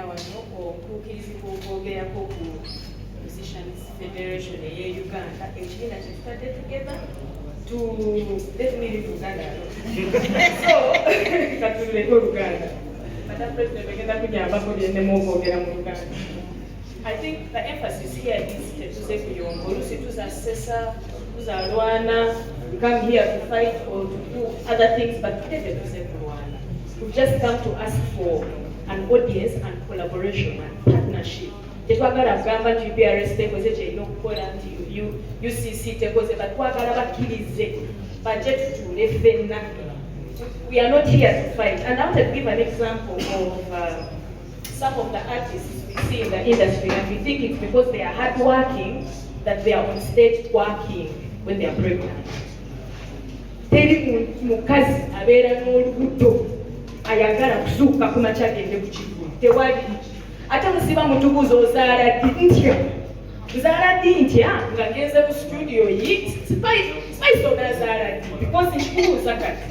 wano okukirizibwa okwogerako ku Musicians Federation ye Uganda ekibiina kye tutadde together to let me read Uganda so katuleko Uganda Madam President begenda kunyambako byennemu okwogera mu Uganda. I think the emphasis here is Tetuzze kuyomba oluusi tuzasesa tuzalwana we come here to fight or to do other things but Tetuzze kulwana. We've just come to ask for an audience and collaboration and partnership. Tetwagala kugamba nti UPRS tekoze kyerina okukola nti UCC tekoze but twagala bakkirize bajje tutuule ffenna. We are not here to fight. And I want to give an example of some of the artists we see in the industry and we think it's because they are hardworking that they are on stage working when they are pregnant. Teri mukazi abeera n'olubuto ayagala kusuuka ku makya agende ku kigulu. Tewali. Ate musiba mutubuuza ozaala ddi ntya? Nzaala ddi ntya nga ngenze mu studio yi spice onazaala ddi because nkikubuuza kati.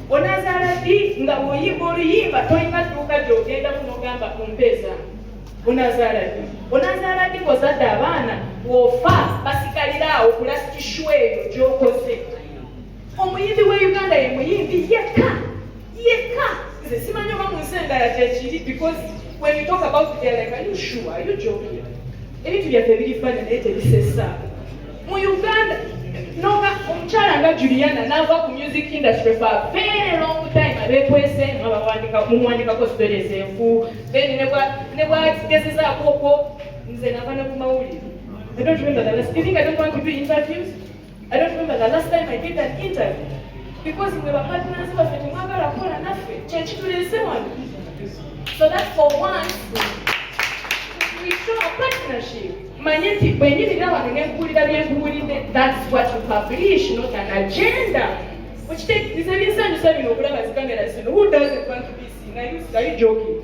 Onazaala ddi nga bw'oyimba oluyimba tolina dduuka gy'ogenda kunogamba kumpeeza. Onazaala ddi ng'ozadde abaana bw'ofa basigalira awo pulasitishwa eyo gy'okoze. Omuyimbi wa Uganda ye muyimbi yekka. Nze simanyi oba mu nsi endala gyekiri because when you talk about it like, are you sure? Are you joking? Ebintu byaffe birifaana naye tebisesa. Mu Uganda noga omukyala nga Juliana n'ava ku music industry for a very long time abeekwese nga mumuwandikako stories enfu then ne bwagezezaako okwo nze nava ne ku mawulire. I don't remember the last. Do you think I don't want to do interviews? I don't remember the last time I did an interview because mwe bapartners baffe temwagala kukola naffe kyekitulese wano. So that for once we show a partnership. Manyeti bwenyirira wano n'empulira byenkuwulidde, that's what you publish, not an agenda. Which takes this ebinsanjusa bino okulaba zikamera zino. Who doesn't want to be seen? Are you joking?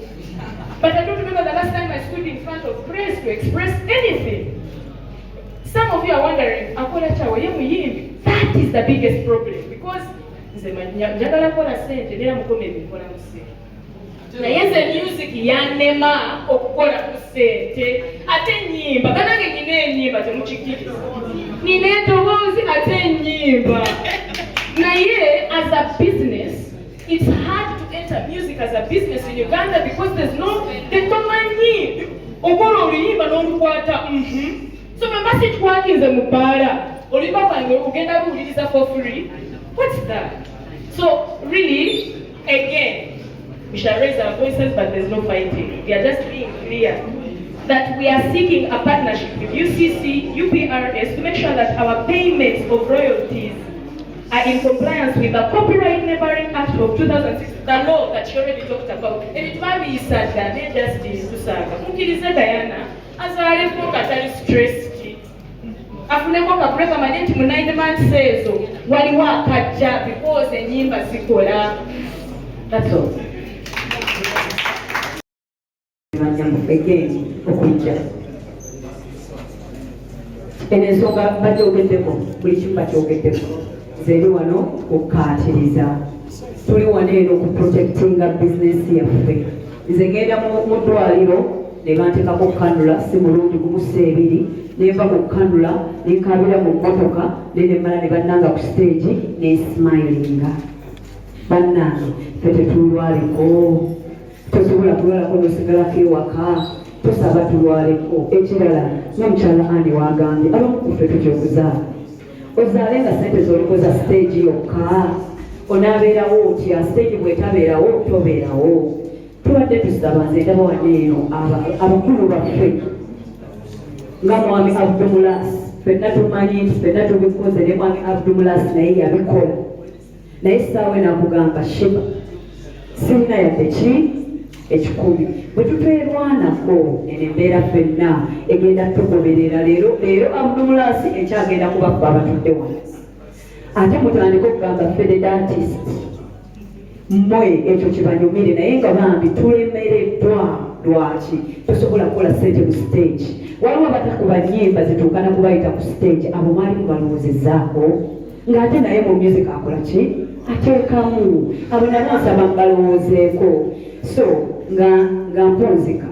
But I don't remember the last time I stood in front of press to express anything. Some of you are wondering, akola chawo ye muyimbi. That is the biggest problem because nze njagala kola sente nera mukome ebikola mu sente. Naye nze music yannema okukola ku ssente ate ennyimba ganange nina ennyimba temukikiriza nina entoboozi ate ennyimba naye as a business it's hard to enter music as a business in Uganda because tetomanyi okola oluyimba n'olukwata so bwemba sikikwakinze mu bbaala oluyimba kwange ogenda luwuliriza for free. What's that? So really again we shall raise our voices, but there's no fighting. We are just being clear that we are seeking a partnership with UCC, UPRS to make sure that our payments of royalties are in compliance with the Copyright Neighboring Act of 2006, the law that you already talked about. And it might be said that they just did to Saga. Mukirize Diana, as I report at stress. Afuneko kapreka manenti mu 9 months sezo waliwo akajja because ennyimba zikola. That's all. Again, okujja ensonga bagyogeddeko buli kimu bakyogeddeko nze wano okukkaatiriza tuli wano eno okuprotectinga bizinesi yaffe. Nze ngenda mu ddwaliro ne banteekako kanula si mulungi kumusa ebiri ne nva mu kanula ne nkaabira mu mmotoka ne nemmala ne bannanga ku stage ne smilinga. Bannange ffe tetulwaliko tosobola kulwalako n'osigalako ewaka tosaba tulwaleko. Ekirala n'omukyala Andi wagambye abamu ku ffe tukyokuzaala ozaale nga sente z'olikoza stage yokka onaabeerawo otya stage bw'etabeerawo tobeerawo. Tubadde tusaba nze ndaba wano eno abakulu baffe nga mwami Abdumulas ffenna tumanyi nti ffenna tubikoze ne mwami Abdumulas naye yabikola naye ssaawe nakugamba Sheebah sirina yadde ki ekikumi bwe tutwerwanako eno embeera ffenna egenda tugoberera leero Abdumulas ekyagenda kubaffe abatudde wano ate mutandika okugamba ffe artist mmwe ekyo kibanyumire naye nga bambi tulemereddwa lwaki tosobola kukola sente ku stage. Waliwo abatakuba nnyimba zituukana kubayita ku stage abo mwali mubalowoozezaako ng'ate naye mu music akola ki ateekamu abo nabo nsaba mbalowoozeeko so nga mpunzika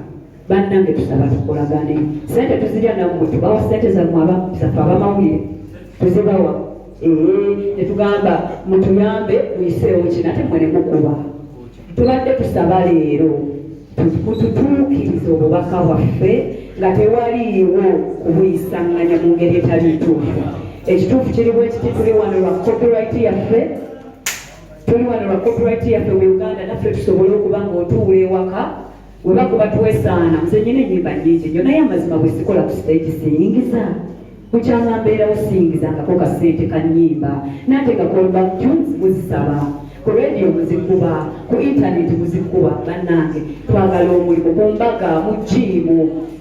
bannange tusaba tukolagane sente tuzirya nammwe tubawa sente zammwe zaffe abamawulire tuzibawa netugamba mutuyambe muyiseewo kina temwe ne mukuba tubadde tusaba leero mututuukirize obubaka bwaffe nga tewaliiwo kubuyisanganya mu ngeri etali ntuufu ekituufu kiri bwe kiti tuli wano lwa copyright yaffe mu Uganda naffe tusobole okuba ng'otuula ewaka we bakuba twesaana nze nyina ennyimba nnyingi nnyo naye amazima bwe sikola ku stage siyingiza kukyanga mbeerawo siyingizangako kasente ka nnyimba nate nga callback tunes muzisaba ku radio muzikuba ku intaneti muzikuba bannange twagala omulimu ku mbaga mu jiimu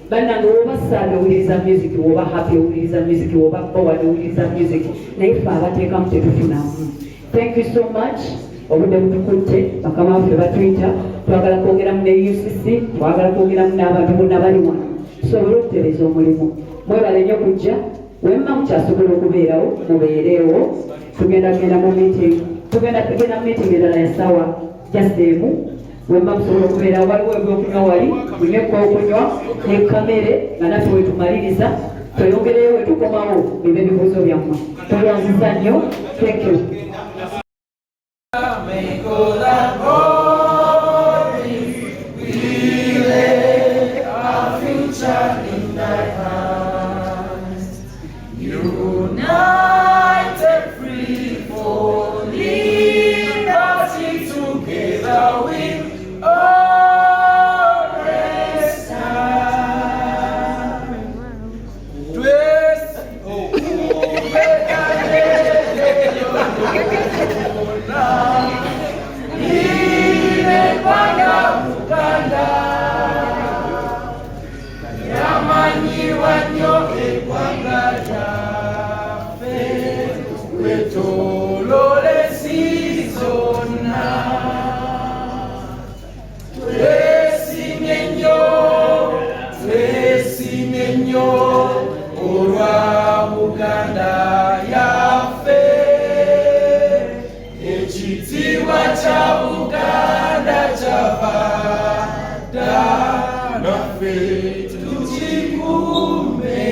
bannange woba saabe owuliriza music woba happy owuliriza music woba bored owuliriza music naye ffe abateekamu tetufunamu thank you so much obudde butukutte bakama waffe batwita twagala kwogeramu ne UCC twagala kwogeramu n'abantu bonna bali wano tusobole okutereeza omulimu mwebale nnyo kujja wemma mukyasobola okubeerawo mubeereewo tugenda mu meeting endala ya sawa just emu wemma musobola okubeerawo waliwo ebyokunywa wali munyeko okunywa ne kamere nga naffe wetumaliriza tweyongereyo wetukomawo bibe ebibuuzo byammwe tulwanziza nnyo thank you. May God and glory, we lay our future in thy hands. United, free for liberty, together we always stand. Twist, Tuchikume